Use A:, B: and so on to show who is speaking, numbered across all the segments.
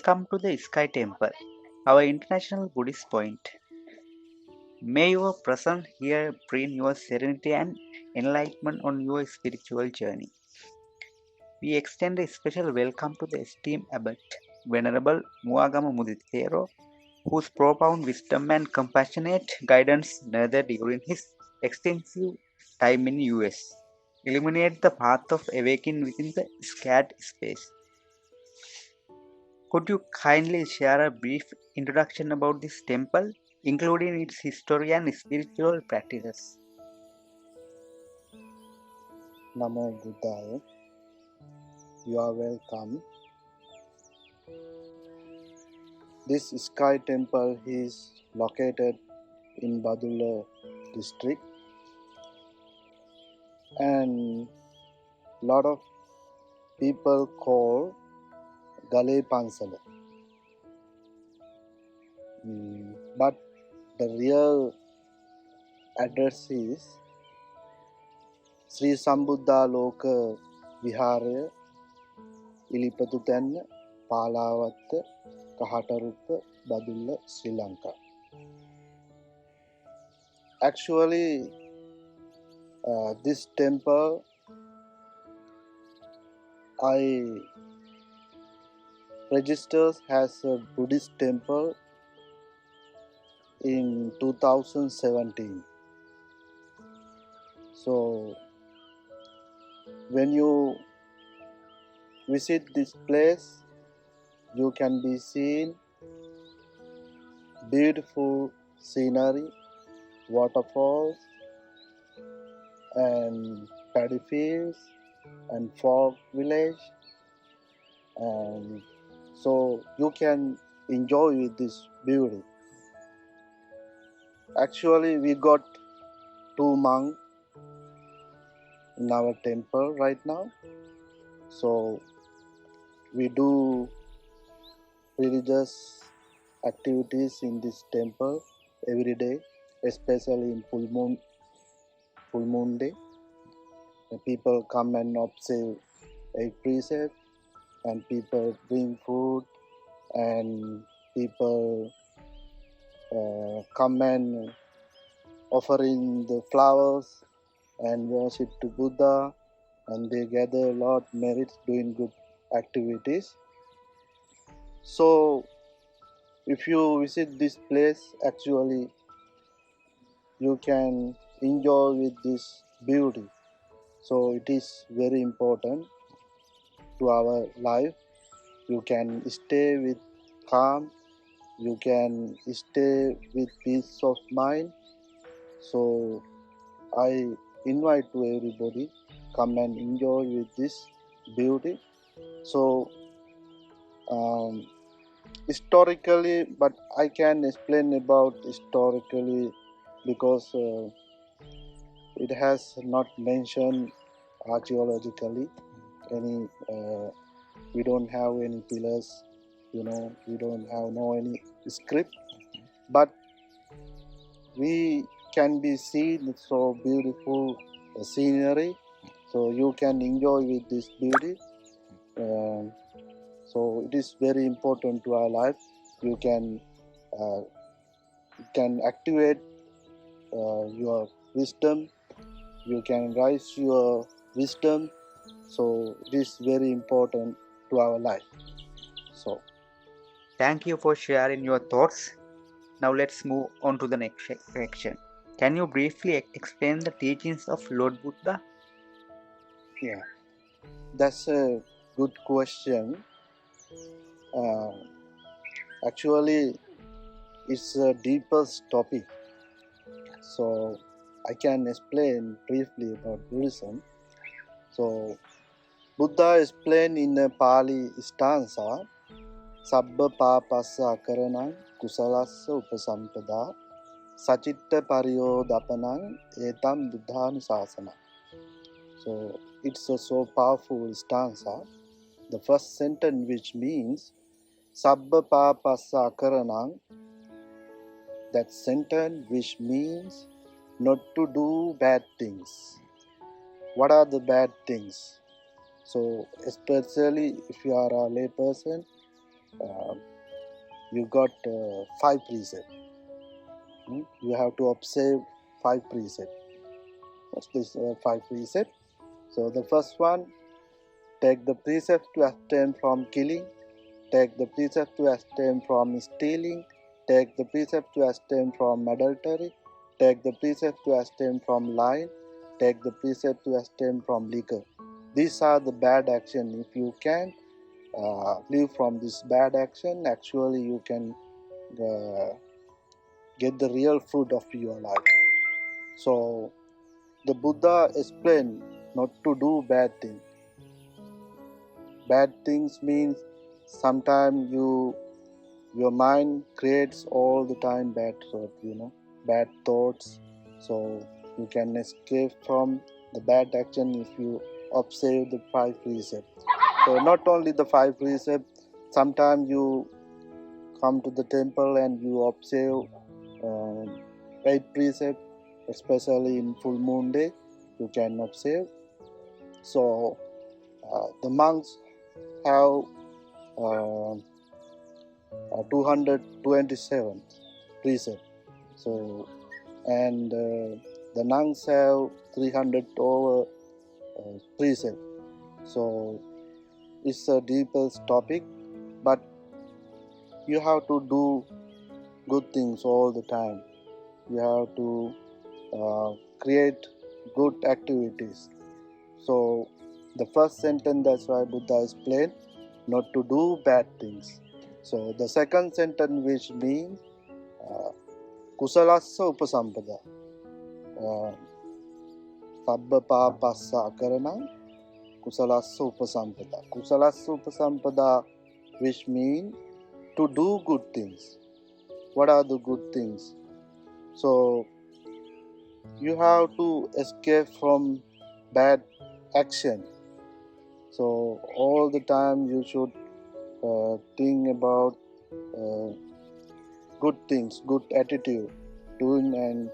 A: Welcome to the Sky Temple, our international Buddhist point. May your presence here bring your serenity and enlightenment on your spiritual journey. We extend a special welcome to the esteemed Abbot, Venerable Muagama Mudithero, whose profound wisdom and compassionate guidance nurtured during his extensive time in US illuminate the path of awakening within the scared space. Could you kindly share a brief introduction about this temple, including its history and spiritual practices?
B: Namo Buddhaya. You are welcome. This Sky Temple is located in Badulla district, and lot of people call Gale Pansala. But the real address is Sri Sambuddha Loka Vihara Ilipatu Tenna Palavatta Kahatarupa Badulla, Sri Lanka. Actually, this temple I registered as a Buddhist temple in 2017. So when you visit this place, you can be seen beautiful scenery, waterfalls, and paddy fields, and fog village, and so you can enjoy with this beauty. Actually, we got 2 monks in our temple right now, so we do religious activities in this temple every day, especially in full moon day. The people come and observe 8 precepts, and people bring food, and people come and offering the flowers and worship to Buddha, and they gather a lot of merits doing good activities. So if you visit this place, actually you can enjoy with this beauty. So it is very important to our life. You can stay with calm, you can stay with peace of mind. So I invite to everybody, come and enjoy with this beauty. So historically, but I can explain about historically because it has not mentioned archaeologically any. We don't have any pillars, we don't have any script, but we can be seen so beautiful scenery, so you can enjoy with this beauty. So it is very important to our life. You can activate your wisdom, you can rise your wisdom, so it is very important to our life. So
A: Thank you for sharing your thoughts. Now let's move on to the next section. Can you briefly explain the teachings of Lord Buddha?
B: yeah, that's a good question. Actually, it's a deepest topic, so I can explain briefly about Buddhism. So Buddha explained in a Pali stanza, Sabba papassa akaranam kusalassa upasampada sachitta pariyodapanam etam buddhanusasana. So it's a so powerful stanza. The first sentence, which means Sabba papassa akaranam, that sentence which means not to do bad things. What are the bad things? So especially if you are a lay person, uh, you got 5 precepts. You have to observe 5 precepts. What's this 5 precepts? So the first one, take the precept to abstain from killing. Take the precept to abstain from stealing. Take the precept to abstain from adultery. Take the precept to abstain from lying. Take the precept to abstain from liquor. These are the bad action. If you can live from this bad action, actually you can uh, get the real fruit of your life. So the Buddha explained not to do bad things. Bad things means sometimes your mind creates all the time bad thoughts, bad thoughts. So you can escape from the bad action if you observe the 5 precepts. So not only the 5 precepts, sometimes you come to the temple and you observe 8 precepts, especially in full moon day, you can observe. So the monks have 227 precepts. So and the nuns have 300 over precepts. So it's a deepest topic, but you have to do good things all the time. You have to create good activities. So the first sentence, that's why Buddha explained not to do bad things. So the second sentence, which means kusalassa upasampada, sabba papassa akaranam kusalassa upasampada. Kusalassa upasampada, which means to do good things. What are the good things? So you have to escape from bad action. So all the time you should think about good things, good attitude, doing and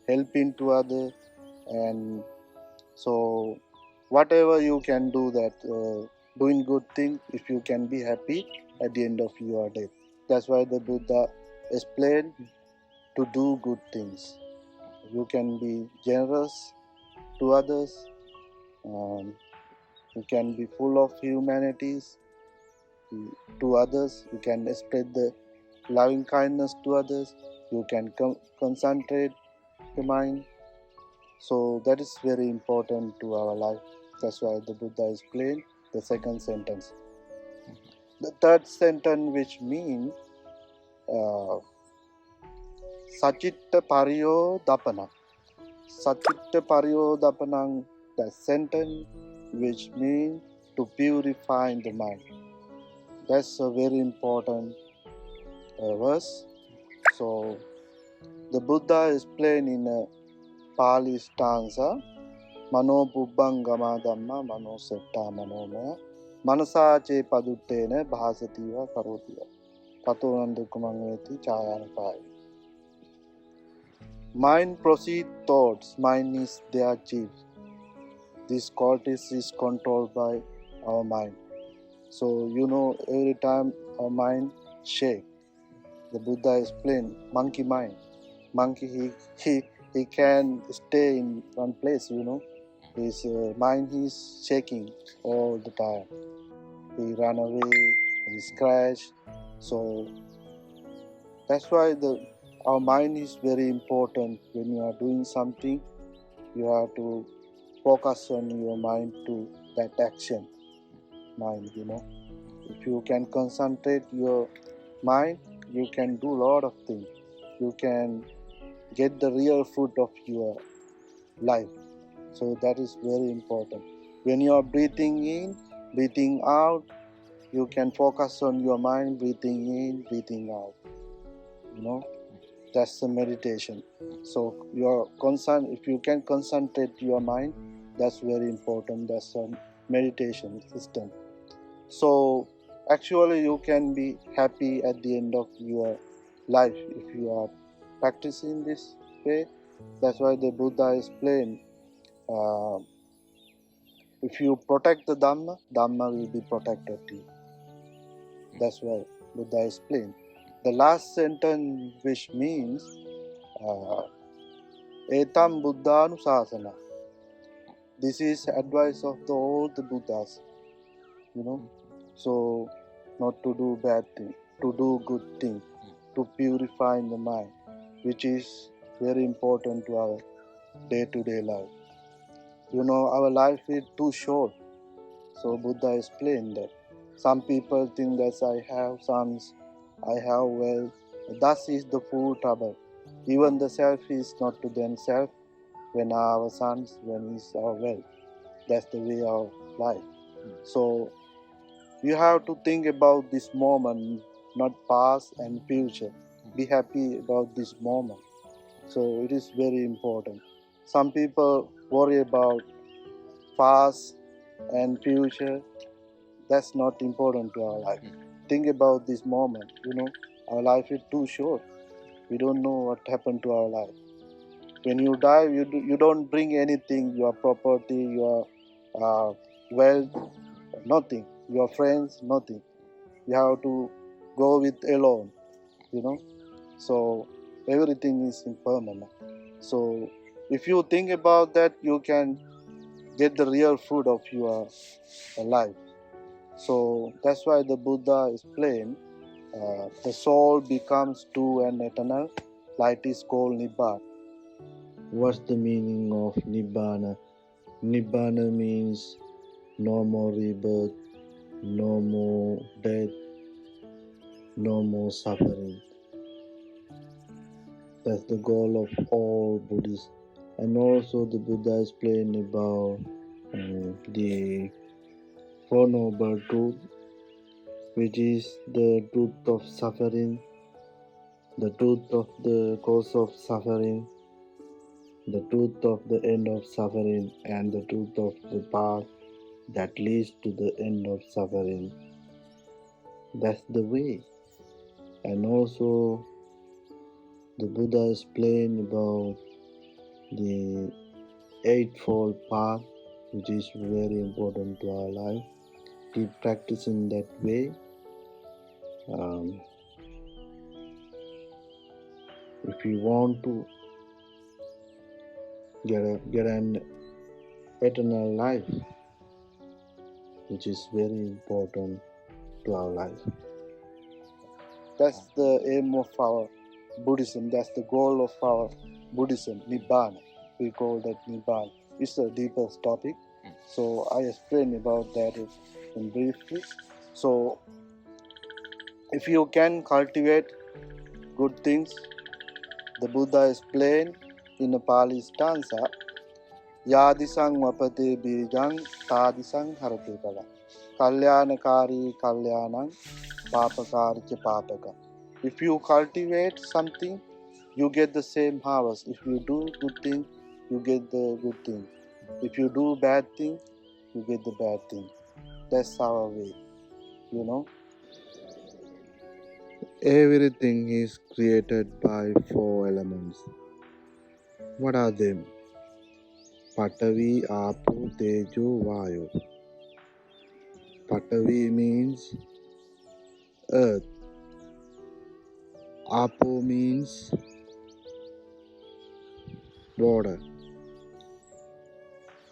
B: helping to others, and so whatever you can do that, doing good things, if you can be happy at the end of your day. That's why the Buddha explained to do good things. You can be generous to others. You can be full of humanities to others. You can spread the loving kindness to others. You can concentrate the mind. So that is very important to our life. That's why the Buddha explained the second sentence. The third sentence, which means uh, Sachitta Pariyo Dapana. Sachitta Pariyo Dapanang, the sentence which means to purify the mind. That's a very important verse. So the Buddha explained in a Pali stanza, Mano Bubbangama Dhamma Mano Setta Manomaya Manasache Paduttena Bhasativa Karotiva Tatonandukumangeti Chayanapaya. Mind proceeds thoughts, mind is their chief. This cortex is controlled by our mind. So every time our mind shake, the Buddha explained monkey mind. Monkey he can stay in one place. His mind is shaking all the time. He run away, he scratch. So that's why our mind is very important. When you are doing something, you have to focus on your mind to that action. Mind. If you can concentrate your mind, you can do a lot of things. You can get the real fruit of your life. So that is very important. When you are breathing in, breathing out, you can focus on your mind, breathing in, breathing out. That's the meditation. So if you can concentrate your mind, that's very important. That's a meditation system. So actually you can be happy at the end of your life if you are practicing this way. That's why the Buddha explained, if you protect the Dhamma, Dhamma will be protected too. That's why Buddha explained. The last sentence, which means Etam Buddhanusasana. This is advice of the all the Buddhas, you know. So, not to do bad thing, to do good thing, to purify the mind, which is very important to our day-to-day life. Our life is too short. So Buddha explained that. Some people think that I have sons, I have wealth. Thus is the full trouble. Even the self is not to themselves when our sons, when is our wealth. That's the way of life. So you have to think about this moment, not past and future. Be happy about this moment. So it is very important. Some people worry about past and future. That's not important to our life. Think about this moment. Our life is too short. We don't know what happened to our life. When you die, you don't bring anything, your property, your wealth, nothing. Your friends, nothing. You have to go with alone. So everything is impermanent. So if you think about that, you can get the real fruit of your life. So that's why the Buddha explained the soul becomes true and eternal. Light is called Nibbana.
C: What's the meaning of Nibbana? Nibbana means no more rebirth, no more death, no more suffering. That's the goal of all Buddhists. And also the Buddha explained about the Four Noble Truth, which is the truth of suffering, the truth of the cause of suffering, the truth of the end of suffering, and the truth of the path that leads to the end of suffering. That's the way. And also the Buddha explained about the Eightfold Path, which is very important to our life. Keep practicing that way. If you want to get an eternal life, which is very important to our life.
B: That's the aim of our Buddhism. That's the goal of our Buddhism, Nibbana. We call that Nibbana. It's the deepest topic. So I explained about that in briefly. So if you can cultivate good things, the Buddha explained in a Pali stanza, Yadisang wapate bijang tadisang harate pala. Kalyanakari kalyanang papakari cha papaka. If you cultivate something, you get the same harvest. If you do good thing, you get the good thing. If you do bad thing, you get the bad thing. That's our way,
C: Everything is created by four elements. What are them? Patavi, Apo, Tejo, Vayu. Patavi means earth. Apo means water.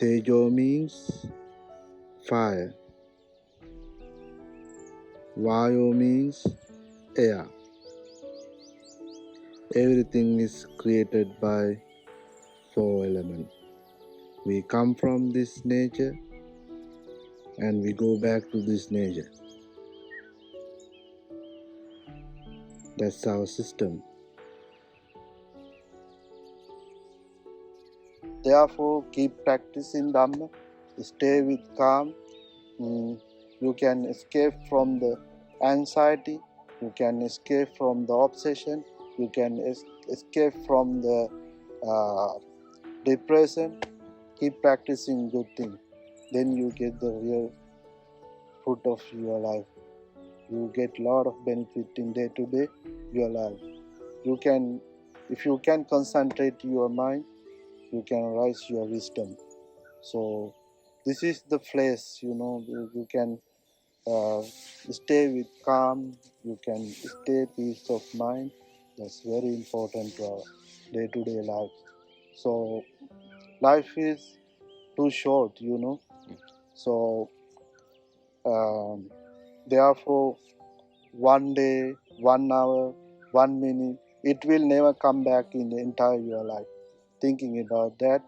C: Tejo means fire. Vayu means air. Everything is created by four elements. We come from this nature and we go back to this nature. That's our system.
B: Therefore, keep practicing Dhamma. Stay with calm. You can escape from the anxiety. You can escape from the obsession. You can escape from the depression. Keep practicing good things. Then you get the real fruit of your life. You get a lot of benefit in day-to-day your life. If you can concentrate your mind, you can rise your wisdom. So this is the place, you can uh, stay with calm, you can stay peace of mind. That's very important to our day-to-day life. So life is too short, So um, therefore, one day, 1 hour, 1 minute, it will never come back in the entire your life. Thinking about that,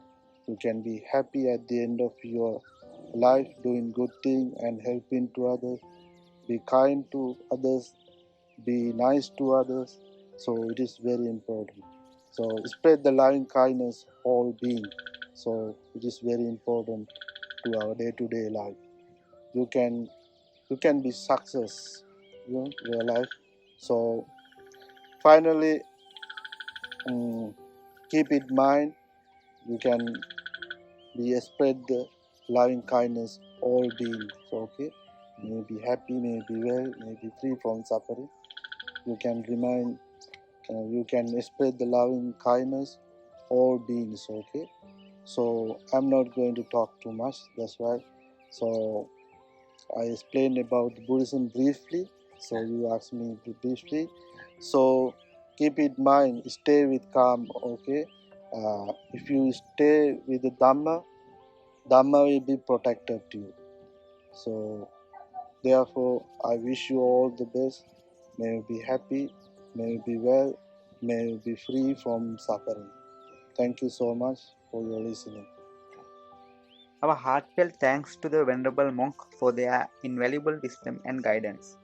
B: you can be happy at the end of your life, doing good thing and helping to others. Be kind to others, be nice to others. So it is very important. So spread the loving kindness all being. So it is very important to our day-to-day life. You can you can be success, your life. So finally, um, keep in mind you can be spread the loving kindness all beings. So, okay, may be happy, may be well, may be free from suffering. You can remind, you can spread the loving kindness all beings. Okay, so I'm not going to talk too much. That's why. So I explained about Buddhism briefly. So you asked me briefly. So keep in mind, stay with calm. Okay, if you stay with the Dhamma will be protected to you. So therefore, I wish you all the best. May you be happy. May you be well. May you be free from suffering. Thank you so much for your listening.
A: Our heartfelt thanks to the Venerable Monk for their invaluable wisdom and guidance.